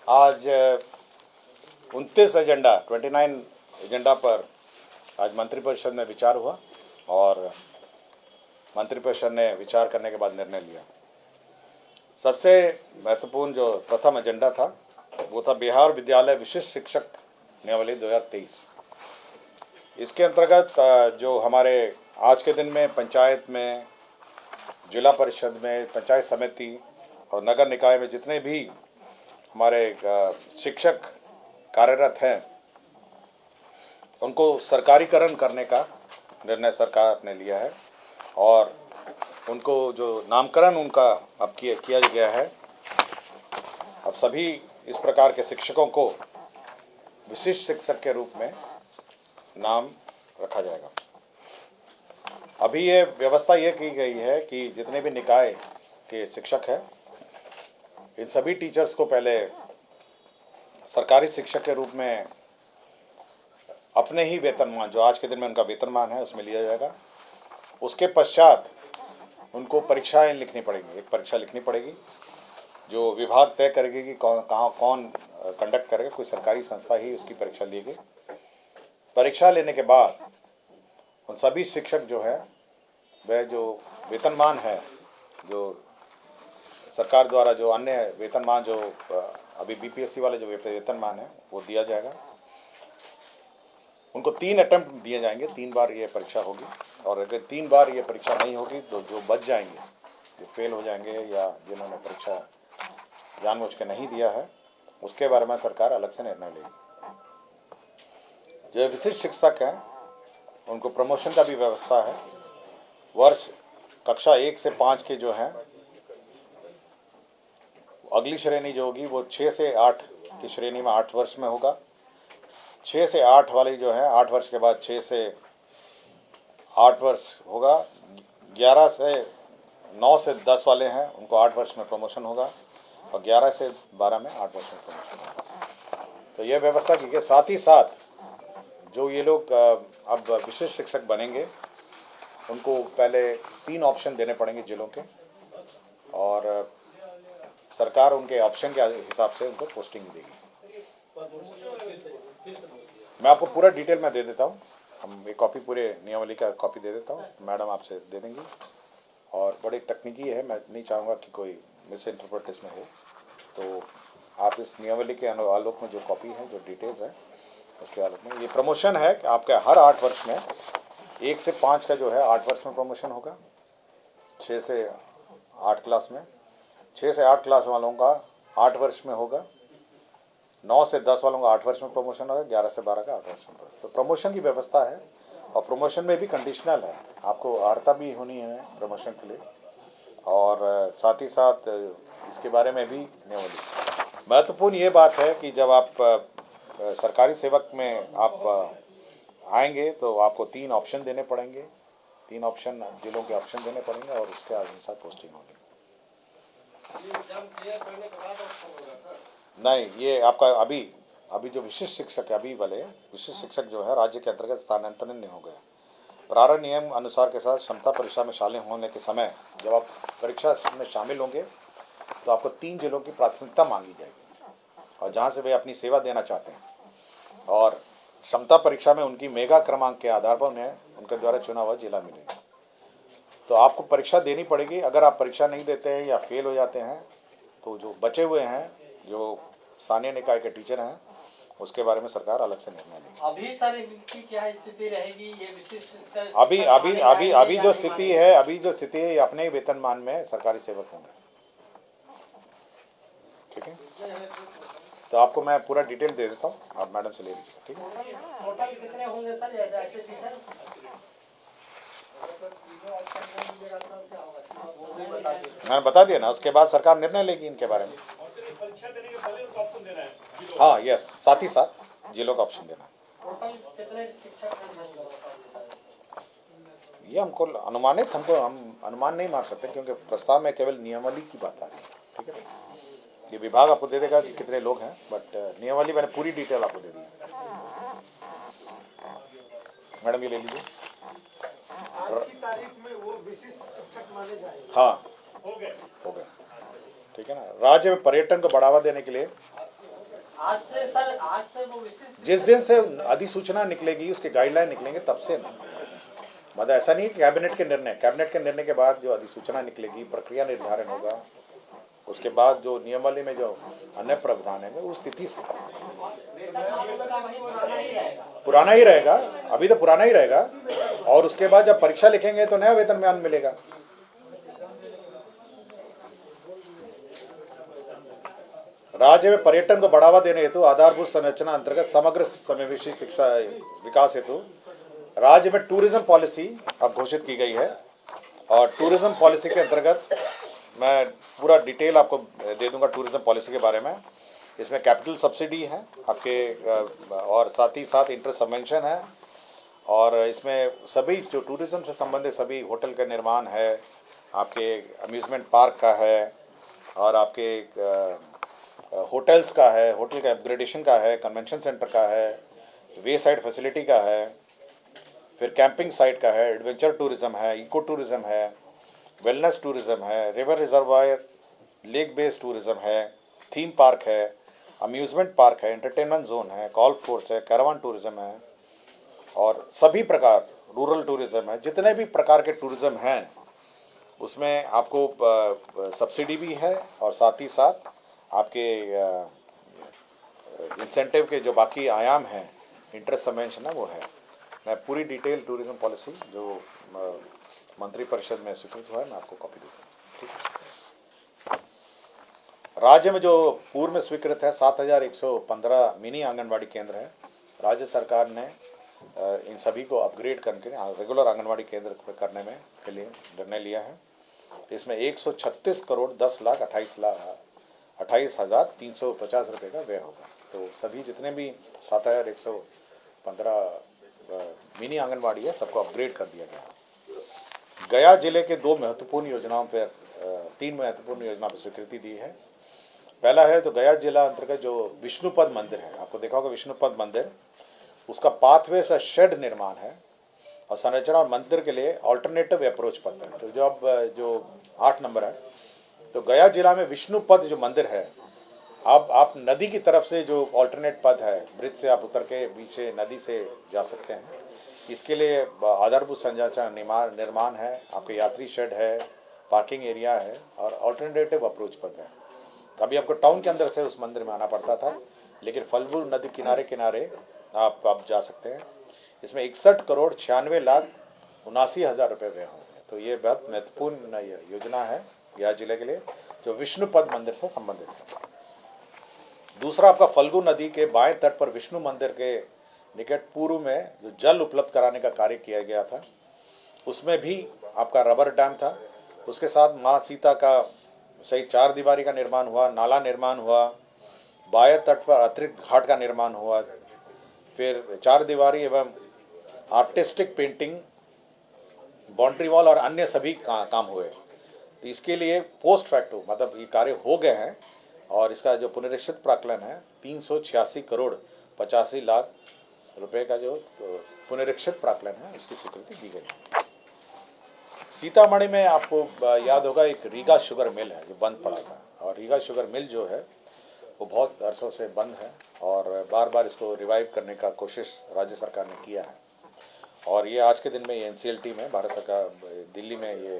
आज 29 agenda 29 agenda पर आज मंत्रिपरिषद में विचार हुआ और मंत्रिपरिषद ने विचार करने के बाद निर्णय लिया। सबसे महत्वपूर्ण जो प्रथम एजेंडा था वो था बिहार विद्यालय विशिष्ट शिक्षक नियमावली 2023। इसके अंतर्गत जो हमारे आज के दिन में पंचायत में, जिला परिषद में, पंचायत समिति और नगर निकाय में जितने भी हमारे शिक्षक कार्यरत हैं उनको सरकारीकरण करने का निर्णय सरकार ने लिया है और उनको जो नामकरण उनका अब किया गया है। अब सभी इस प्रकार के शिक्षकों को विशिष्ट शिक्षक के रूप में नाम रखा जाएगा। अभी ये व्यवस्था ये की गई है कि जितने भी निकाय के शिक्षक हैं इन सभी टीचर्स को पहले सरकारी शिक्षक के रूप में अपने ही वेतनमान, जो आज के दिन में उनका वेतनमान है, उसमें लिया जाएगा। उसके पश्चात उनको परीक्षाएं लिखनी पड़ेंगी। एक परीक्षा लिखनी पड़ेगी जो विभाग तय करेगी कि कौन कंडक्ट करेगा। कोई सरकारी संस्था ही उसकी परीक्षा लेगी। परीक्षा लेने के बाद उन सभी शिक्षक जो है वह जो वेतनमान है, जो सरकार द्वारा जो अन्य वेतनमान जो अभी बीपीएससी वाले जो वेतनमान है वो दिया जाएगा। उनको 3 अटेम्प्ट दिए जाएंगे, 3 बार ये परीक्षा होगी और अगर 3 बार ये परीक्षा नहीं होगी तो जो बच जाएंगे, जो फेल हो जाएंगे या जिन्होंने परीक्षा जानबूझ के नहीं दिया है, उसके बारे में सरकार अलग से निर्णय लेगी। जो विशिष्ट शिक्षक हैं उनको प्रमोशन का भी व्यवस्था है। वर्ष कक्षा 1 से 5 के जो हैं अगली श्रेणी जो होगी वो 6 से 8 की श्रेणी में 8 वर्ष में होगा। 6 से 8 वाली जो है 8 वर्ष के बाद 6 से 8 वर्ष होगा। 11 से 9 से 10 वाले हैं उनको 8 वर्ष में प्रमोशन होगा और 11 से 12 में 8 वर्ष में प्रमोशन होगा। तो ये व्यवस्था की गई। साथ ही साथ जो ये लोग अब विशिष्ट शिक्षक बनेंगे उनको पहले 3 ऑप्शन देने पड़ेंगे जिलों के और सरकार उनके ऑप्शन के हिसाब से उनको पोस्टिंग देगी। मैं आपको पूरा डिटेल में दे देता हूँ। हम एक कॉपी पूरे नियमावली का कॉपी दे देता हूँ, मैडम आपसे दे देंगी। और बड़ी तकनीकी है, मैं नहीं चाहूँगा कि कोई मिस इंटरप्रिटेशन हो। तो आप इस नियमावली के आलोक में जो कॉपी है, जो डिटेल्स है उसके आलोक में, ये प्रमोशन है कि आपके हर 8 वर्ष में 1 से 5 का जो है 8 वर्ष में प्रमोशन होगा। 6 से 8 क्लास में, 6 से 8 क्लास वालों का 8 वर्ष में होगा। 9 से 10 वालों का 8 वर्ष में प्रमोशन होगा। 11 से 12 का 8 वर्ष में। तो प्रमोशन की व्यवस्था है और प्रमोशन में भी कंडीशनल है, आपको अर्हता भी होनी है प्रमोशन के लिए और साथ ही साथ इसके बारे में भी नियमावली। महत्वपूर्ण ये बात है कि जब आप सरकारी सेवक में आप आएंगे तो आपको 3 ऑप्शन देने पड़ेंगे। 3 ऑप्शन जिलों के ऑप्शन देने पड़ेंगे और उसके अनुसार पोस्टिंग होगी। नहीं, ये आपका अभी जो विशिष्ट शिक्षक है, अभी वाले विशिष्ट शिक्षक जो है राज्य के अंतर्गत स्थानांतरण नहीं हो गया। प्रारंभ नियम अनुसार के साथ क्षमता परीक्षा में शामिल होने के समय जब आप परीक्षा में शामिल होंगे तो आपको 3 जिलों की प्राथमिकता मांगी जाएगी और जहां से वे अपनी सेवा देना चाहते हैं और क्षमता परीक्षा में उनकी मेगा क्रमांक के आधार पर उन्हें उनके द्वारा चुना हुआ जिला मिलेगा। तो आपको परीक्षा देनी पड़ेगी। अगर आप परीक्षा नहीं देते हैं या फेल हो जाते हैं तो जो बचे हुए हैं, जो स्थानीय निकाय के टीचर हैं, उसके बारे में सरकार अलग से निर्णय लेगी। अभी सर इनकी क्या स्थिति रहेगी? ये विशिष्ट अभी जो स्थिति है ये अपने वेतनमान में सरकारी सेवक होंगे। ठीक है, तो आपको मैं पूरा डिटेल दे देता हूँ, आप मैडम से ले लीजिए। ठीक है, टोटल कितने होंगे सर ऐसे टीचर? मैंने बता दिया ना, उसके बाद सरकार निर्णय लेगी इनके बारे में। हाँ, यस, साथ ही साथ जिलों का ऑप्शन देना। ये हम अनुमान नहीं मार सकते क्योंकि प्रस्ताव में केवल नियमावली की बात आ रही है। ठीक है, ये विभाग आपको दे देगा कि कितने लोग हैं, बट नियमावली मैंने पूरी डिटेल आपको दे दी। मैडम ये ले लीजिए। आज की तारीख में वो विशिष्ट शिक्षक माने जाएंगे। हाँ, हो गया। ठीक है ना। राज्य में पर्यटन को बढ़ावा देने के लिए आज से वो विशिष्ट जिस दिन से अधिसूचना निकलेगी, उसके गाइडलाइन निकलेंगे, तब से ना। मतलब ऐसा नहीं कि कैबिनेट के निर्णय के बाद जो अधिसूचना निकलेगी, प्रक्रिया निर्धारण होगा, उसके बाद जो नियमावली में जो अन्य प्रावधान है उस स्थिति से पुराना ही रहेगा। अभी तो पुराना ही रहेगा, और उसके बाद जब परीक्षा लिखेंगे तो नया वेतनमान मिलेगा। राज्य में पर्यटन को बढ़ावा देने हेतु आधारभूत संरचना अंतर्गत समग्र समावेशी शिक्षा विकास हेतु राज्य में टूरिज्म पॉलिसी अब घोषित की गई है। और टूरिज्म पॉलिसी के अंतर्गत मैं पूरा डिटेल आपको दे दूंगा टूरिज्म पॉलिसी के बारे में। इसमें कैपिटल सब्सिडी है आपके, और साथ ही साथ इंटरेस्ट सबवेंशन है, और इसमें सभी जो टूरिज्म से संबंधित सभी होटल का निर्माण है, आपके अम्यूजमेंट पार्क का है, और आपके होटल्स का है, होटल का अपग्रेडेशन का है, कन्वेंशन सेंटर का है, वे साइड फैसिलिटी का है, फिर कैंपिंग साइट का है, एडवेंचर टूरिज्म है, इको टूरिज्म है, वेलनेस टूरिज्म है, river reservoir lake based tourism है, थीम पार्क है, अम्यूजमेंट पार्क है, एंटरटेनमेंट जोन है, गोल्फ कोर्स है, कैरावान टूरिज्म है, और सभी प्रकार रूरल टूरिज्म है। जितने भी प्रकार के टूरिज्म हैं उसमें आपको सब्सिडी भी है, और साथ ही साथ आपके इंसेंटिव के जो बाकी आयाम हैं, इंटरेस्ट सबवेंशन है, वो है। मैं पूरी डिटेल टूरिज्म पॉलिसी जो मंत्री परिषद में स्वीकृत हुआ है, मैं आपको कॉपी दूंगा। ठीक। राज्य में जो पूर्व में स्वीकृत है 7115 मिनी आंगनबाड़ी केंद्र है। राज्य सरकार ने इन सभी को अपग्रेड करके रेगुलर आंगनबाड़ी केंद्र करने में के लिए निर्णय लिया है। इसमें 136 करोड़ 10 लाख 28,350 रुपये का व्यय होगा। तो सभी जितने भी 7115 मिनी आंगनबाड़ी है, सबको अपग्रेड कर दिया गया। गया जिले के तीन महत्वपूर्ण योजनाओं पर स्वीकृति दी है। पहला है तो गया जिला अंतर्गत जो विष्णुपद मंदिर है, आपको देखा होगा विष्णुपद मंदिर, उसका पाथवे से शेड निर्माण है, और संरचना और मंदिर के लिए ऑल्टरनेटिव अप्रोच पथ है। तो जो 8 नंबर है, तो गया जिला में विष्णुपद जो मंदिर है, आप नदी की तरफ से जो ऑल्टरनेट पथ है, ब्रिज से आप उतर के बीच नदी से जा सकते हैं। इसके लिए आधारभूत संरचना निर्माण है, आपके यात्री शेड है, पार्किंग एरिया है, और ऑल्टरनेटिव अप्रोच पथ है। अभी आपको टाउन के अंदर से उस मंदिर में आना पड़ता था, लेकिन फल्गु नदी किनारे आप जा सकते हैं। इसमें 61 करोड़ 96 लाख 79 हजार रुपये व्यय होंगे। तो ये बहुत महत्वपूर्ण योजना है गया जिले के लिए, जो विष्णुपद मंदिर से संबंधित है। दूसरा आपका फल्गु नदी के बाएं तट पर विष्णु मंदिर के निकट पूर्व में जो जल उपलब्ध कराने का कार्य किया गया था, उसमें भी आपका रबर डैम था। उसके साथ माँ सीता का सही 4 दीवारी का निर्माण हुआ, नाला निर्माण हुआ, बाएं तट पर अतिरिक्त घाट का निर्माण हुआ, फिर 4 दीवारी एवं आर्टिस्टिक पेंटिंग, बाउंड्री वॉल और अन्य सभी काम हुए। तो इसके लिए पोस्ट फैक्टो मतलब ये कार्य हो गए हैं, और इसका जो पुनरीक्षित प्राक्कलन है 386 करोड़ 85 लाख रुपए का जो पुनरीक्षित प्राक्कलन है, उसकी स्वीकृति दी गई है। सीतामढ़ी में आपको याद होगा एक रीगा शुगर मिल है जो बंद पड़ा था, और रीगा शुगर मिल जो है वो बहुत अरसों से बंद है, और बार बार इसको रिवाइव करने का कोशिश राज्य सरकार ने किया है। और ये आज के दिन में ये NCLT में भारत सरकार दिल्ली में ये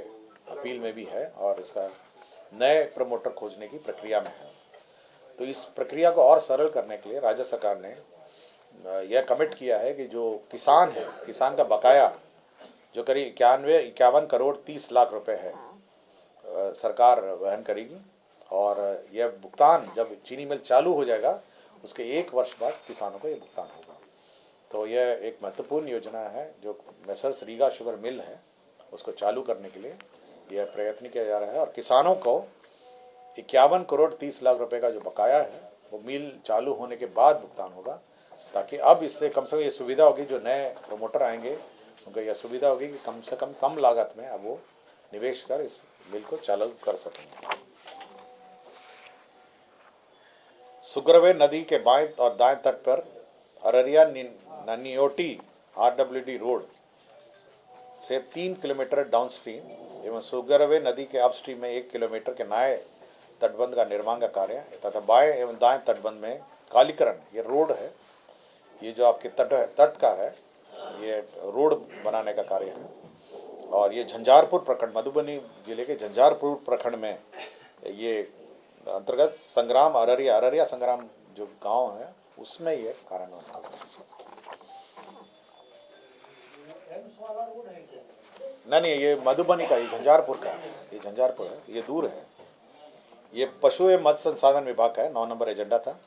अपील में भी है, और इसका नए प्रमोटर खोजने की प्रक्रिया में है। तो इस प्रक्रिया को और सरल करने के लिए राज्य सरकार ने यह कमिट किया है कि जो किसान है, किसान का बकाया जो करीब 51 करोड़ 30 लाख रुपए है, सरकार वहन करेगी। और यह भुगतान जब चीनी मिल चालू हो जाएगा उसके 1 वर्ष बाद किसानों को यह भुगतान होगा। तो यह एक महत्वपूर्ण योजना है जो मैसर्स रीगा शुगर मिल है उसको चालू करने के लिए यह प्रयत्न किया जा रहा है। और किसानों को 51 करोड़ 30 लाख रुपए का जो बकाया है वो मिल चालू होने के बाद भुगतान होगा, ताकि अब इससे कम से कम ये सुविधा होगी, जो नए प्रमोटर आएंगे उनको यह सुविधा होगी कि कम से कम लागत में अब वो निवेश कर इस मिल को चालू कर सकेंगे। सुग्रवे नदी के बाएं और दाएं तट पर अररिया ननियोटी RWD रोड से 3 किलोमीटर डाउनस्ट्रीम एवं सुग्रवे नदी के अपस्ट्रीम में 1 किलोमीटर के नए तटबंध का निर्माण का कार्य तथा बाएं एवं दाएं तटबंध में कालीकरण, ये रोड है, ये जो आपके तट का है, ये रोड बनाने का कार्य है। और ये झंझारपुर प्रखंड, मधुबनी जिले के झंझारपुर प्रखंड में ये अंतर्गत संग्राम अररिया संग्राम जो गांव है उसमें ये कार्यान्वयन होगा। नहीं, ये मधुबनी का, ये झंझारपुर का है, ये झंझारपुर है, ये दूर है। ये पशु एवं मत्स्य संसाधन विभाग का है, 9 नंबर एजेंडा था।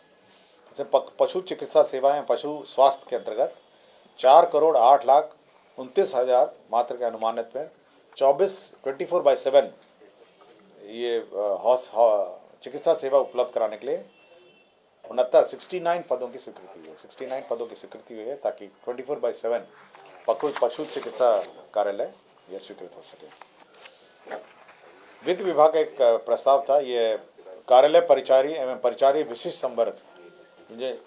इसमें पशु चिकित्सा सेवाएं, पशु स्वास्थ्य के अंतर्गत 4,08,29,000 मात्र के अनुमानित में 24/7 ये चिकित्सा सेवा उपलब्ध कराने के लिए 69 पदों की स्वीकृति हुई है। 69 पदों की स्वीकृति हुई है ताकि 24/7 पशु चिकित्सा कार्यालय यह स्वीकृत हो सके। वित्त विभाग का एक प्रस्ताव था, ये कार्यालय परिचारी एवं परिचारी विशिष्ट संवर्ग,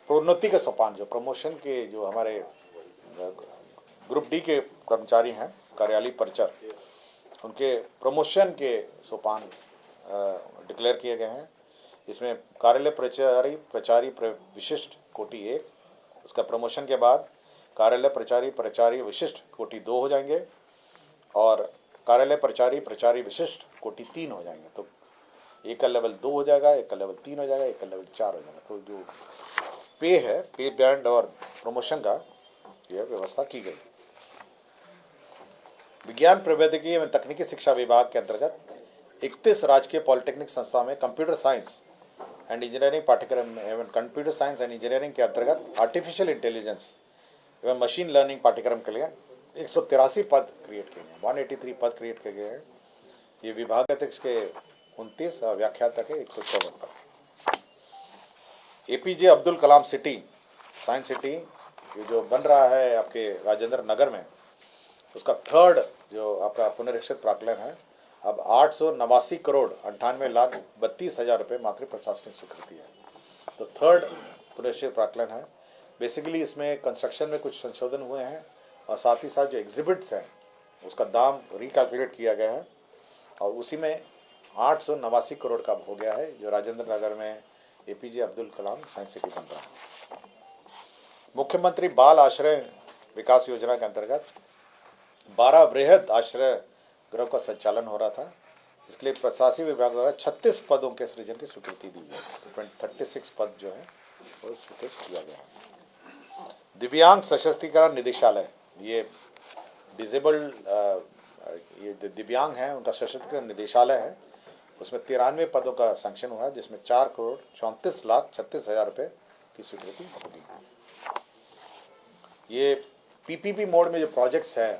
प्रोन्नति के सोपान, जो प्रमोशन के जो हमारे ग्रुप डी के कर्मचारी हैं, कार्यालय परिचर, उनके प्रमोशन के सोपान डिक्लेयर किए गए हैं। इसमें कार्यालय प्रचारी विशिष्ट कोटि 1, उसका प्रमोशन के बाद कार्यालय प्रचारी विशिष्ट कोटि 2 हो जाएंगे और कार्यालय प्रचारी विशिष्ट कोटि 3 हो जाएंगे। तो एक का लेवल 2 हो जाएगा, एक का लेवल 3 हो जाएगा, एक का लेवल 4 हो जाएगा। तो जो पे बैंड और प्रमोशन का यह व्यवस्था की गई। विज्ञान प्रौद्योगिकी एवं तकनीकी शिक्षा विभाग के अंतर्गत 31 राजकीय पॉलिटेक्निक संस्था में कंप्यूटर साइंस एंड इंजीनियरिंग पाठ्यक्रम एवं कंप्यूटर साइंस एंड इंजीनियरिंग के अंतर्गत आर्टिफिशियल इंटेलिजेंस एवं मशीन लर्निंग पाठ्यक्रम के लिए 183 पद क्रिएट किए गए, 183 पद क्रिएट किए गए हैं। ये विभाग अध्यक्ष के 29 और व्याख्याता के 154 पद। APJ Abdul Kalam city, science city, ये जो बन रहा है आपके राजेंद्र नगर में, उसका 3rd जो आपका पुनरीक्षित प्राक्कलन है, अब 889,98,32,000 रुपये मात्र प्रशासनिक स्वीकृति है। तो 3rd पुनरीक्षित प्राक्कलन है। बेसिकली इसमें कंस्ट्रक्शन में कुछ संशोधन हुए हैं और साथ ही साथ जो एग्जिबिट्स हैं उसका दाम रिकैलकुलेट किया गया है और उसी में 889 करोड़ का हो गया है, जो राजेंद्र नगर में APJ Abdul Kalam science city बन रहा है। मुख्यमंत्री बाल आश्रय विकास योजना के अंतर्गत 12 वृहद आश्रय गृह का संचालन हो रहा था। इसके लिए प्रशासनिक विभाग द्वारा 36 पदों के सृजन की स्वीकृति दी गई। 36 पद जो है वो स्वीकृत किया गया है। दिव्यांग सशक्तिकरण निदेशालय, ये डिजेबल्ड ये दिव्यांग हैं उनका सशक्तिकरण निदेशालय है, उसमें 93 पदों का सैंक्शन हुआ है, जिसमें 4,34,36,000 रुपये की स्वीकृति होगी। ये PPP मोड में जो प्रोजेक्ट्स हैं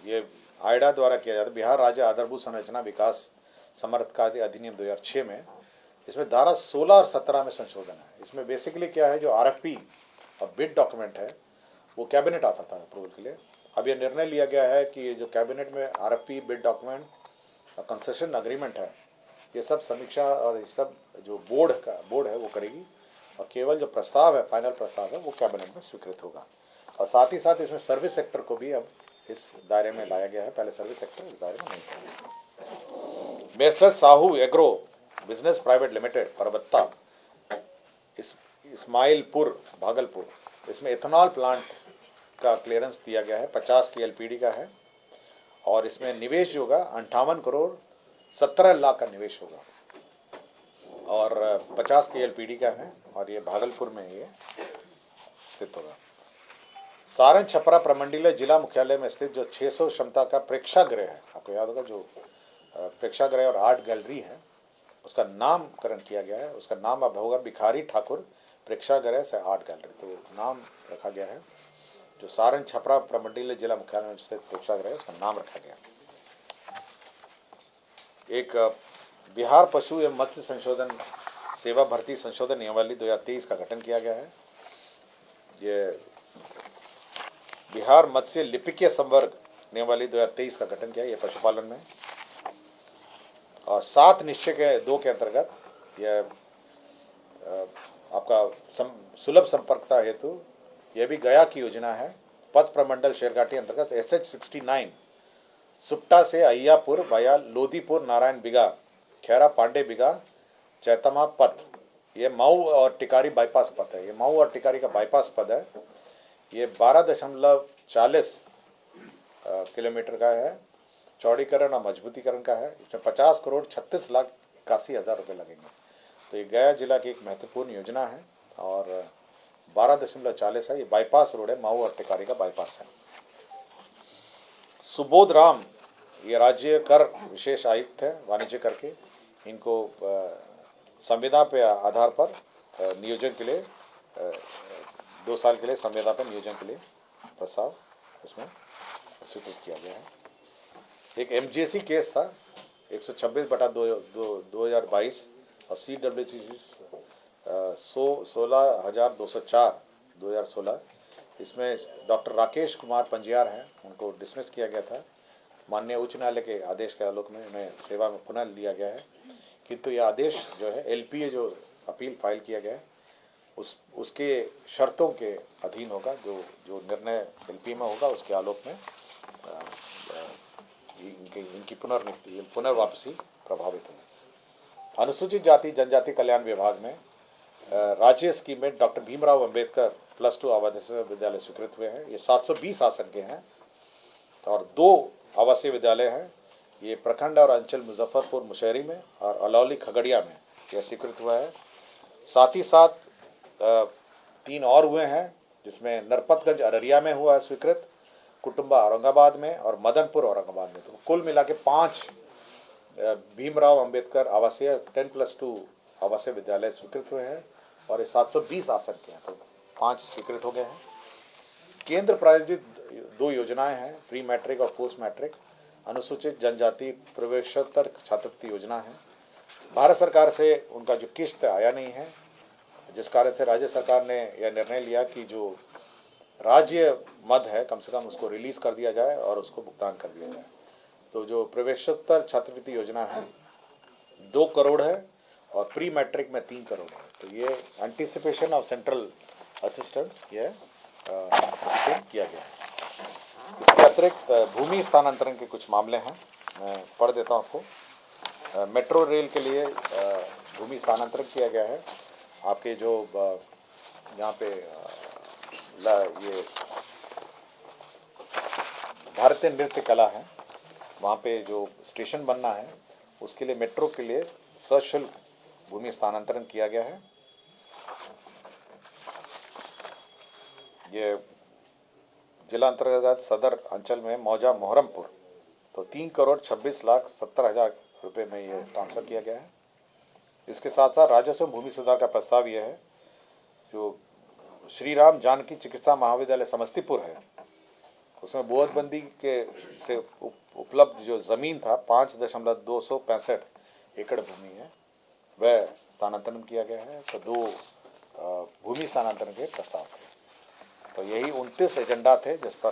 ये आइडा द्वारा किया जाता है, बिहार राज्य आधारभूत संरचना विकास समर्थका अधिनियम 2006 में। इसमें धारा 16 और 17 में संशोधन है। इसमें बेसिकली क्या है, जो RFP और बिड डॉक्यूमेंट है वो कैबिनेट आता था अप्रूवल के लिए। अब यह निर्णय लिया गया है कि ये जो कैबिनेट में RFP, बिड डॉक्यूमेंट और कंसेशन अग्रीमेंट है, ये सब समीक्षा और ये सब जो बोर्ड है वो करेगी और केवल जो प्रस्ताव है, फाइनल प्रस्ताव है, वो कैबिनेट में स्वीकृत होगा। और साथ ही साथ इसमें सर्विस सेक्टर को भी अब इस दायरे में लाया गया है, पहले सर्विस सेक्टर इस दायरे में नहीं था। Messrs Sahu agro business private limited Parbatta, Ismailpur Bhagalpur, इसमें एथेनॉल प्लांट का क्लियरेंस दिया गया है, 50 की LPD का है और इसमें निवेश होगा 58 करोड़ 17 लाख का निवेश होगा और 50 की LPD का है और ये भागलपुर में ये स्थित होगा। सारण छपरा प्रमंडलीय जिला मुख्यालय में स्थित जो 600 क्षमता का प्रेक्षागृह है, आपको याद होगा, जो प्रेक्षागृह और आर्ट गैलरी है, उसका नामकरण किया गया है। उसका नाम अब होगा भिखारी ठाकुर प्रेक्षागृह से आर्ट गैलरी, तो नाम रखा गया है। जो सारण छपरा प्रमंडलीय जिला मुख्यालय में स्थित प्रेक्षागृह है, उसका नाम रखा गया। एक बिहार पशु एवं मत्स्य संशोधन सेवा भर्ती संशोधन नियमावली 2023 का गठन किया गया है। ये बिहार मत्स्य लिपिकीय संवर्ग नियमावली 2023 का गठन किया, ये पशुपालन में। और 7 निश्चय के 2 के अंतर्गत यह आपका सुलभ संपर्कता हेतु यह भी गया की योजना है। पथ प्रमंडल शेरघाटी अंतर्गत SH69 सुट्टा से अय्यापुर वाया लोदीपुर नारायण बिगा खैरा पांडे बिगा चैतमा पथ, ये मऊ और टिकारी बाईपास पथ है। ये मऊ और टिकारी का बाईपास पथ है। ये 12.40 किलोमीटर का है। चौड़ीकरण और मजबूतीकरण का है। इसमें 50,36,81,000 रुपये लगेंगे। तो ये गया जिला की एक महत्वपूर्ण योजना है और 12.40 है। ये बाईपास रोड है, मऊ और टिकारी का बाईपास है। सुबोध राम ये राज्य कर विशेष आयुक्त है वाणिज्य कर के। इनको संविदा पे आधार पर नियोजन के लिए 2 साल के लिए संविदा पर नियोजन के लिए प्रस्ताव इसमें स्वीकृत किया गया है। एक MJC केस था 126/2022 और CWC 16,204 2016। इसमें डॉक्टर राकेश कुमार पंजियार हैं, उनको डिसमिस किया गया था। माननीय उच्च न्यायालय के आदेश के आलोक में उन्हें सेवा में पुनः लिया गया है। किंतु यह आदेश जो है LPA जो अपील फाइल किया गया है उसके शर्तों के अधीन होगा। जो निर्णय LPA में होगा उसके आलोक में इनकी पुनर्वापसी प्रभावित होगी। अनुसूचित जाति जनजाति कल्याण विभाग में राज्य स्कीम में डॉक्टर भीमराव अंबेडकर +2 आवासीय विद्यालय स्वीकृत हुए हैं। ये 720 आसन के हैं और 2 आवासीय विद्यालय हैं। ये प्रखंड और अंचल मुजफ्फरपुर मुशहरी में और अलौली खगड़िया में यह स्वीकृत हुआ है। साथ ही साथ 3 और हुए हैं, जिसमें नरपतगंज अररिया में हुआ है स्वीकृत, कुटुंबा औरंगाबाद में और मदनपुर औरंगाबाद में। तो कुल मिला के 5 भीमराव अंबेडकर आवासीय 10+2 आवासीय विद्यालय स्वीकृत हुए हैं और ये 720 आसन के हैं। तो 5 स्वीकृत हो गए हैं। केंद्र प्रायोजित 2 योजनाएं हैं, प्री मैट्रिक और पोस्ट मैट्रिक अनुसूचित जनजाति प्रवेशोत्तर छात्रवृत्ति योजना है। भारत सरकार से उनका जो किस्त आया नहीं है, जिस कारण से राज्य सरकार ने यह निर्णय लिया कि जो राज्य मद है कम से कम उसको रिलीज कर दिया जाए और उसको भुगतान कर दिया जाए। तो जो प्रवेशोत्तर छात्रवृत्ति योजना है 2 करोड़ है और प्री मैट्रिक में 3 करोड़ है। तो ये एंटीसिपेशन ऑफ सेंट्रल असिस्टेंस ये किया गया है। इसके अतिरिक्त भूमि स्थानांतरण के कुछ मामले हैं, मैं पढ़ देता हूँ आपको। मेट्रो रेल के लिए भूमि स्थानांतरण किया गया है। आपके जो यहाँ पे ये भारतीय नृत्य कला है, वहाँ पे जो स्टेशन बनना है उसके लिए मेट्रो के लिए सशुल्क भूमि स्थानांतरण किया गया है। ये जिला अंतर्गत सदर अंचल में मौजा मोहरमपुर, तो 3,26,70,000 रुपये में ये ट्रांसफ़र किया गया है। इसके साथ साथ राजस्व भूमि सुधार का प्रस्ताव ये है, जो श्री राम जानकी चिकित्सा महाविद्यालय समस्तीपुर है, उसमें बोधबंदी के से उपलब्ध जो ज़मीन था 5.265 एकड़ भूमि है, वह स्थानांतरण किया गया है। तो 2 भूमि स्थानांतरण के प्रस्ताव थे। तो यही 29 एजेंडा थे जिस पर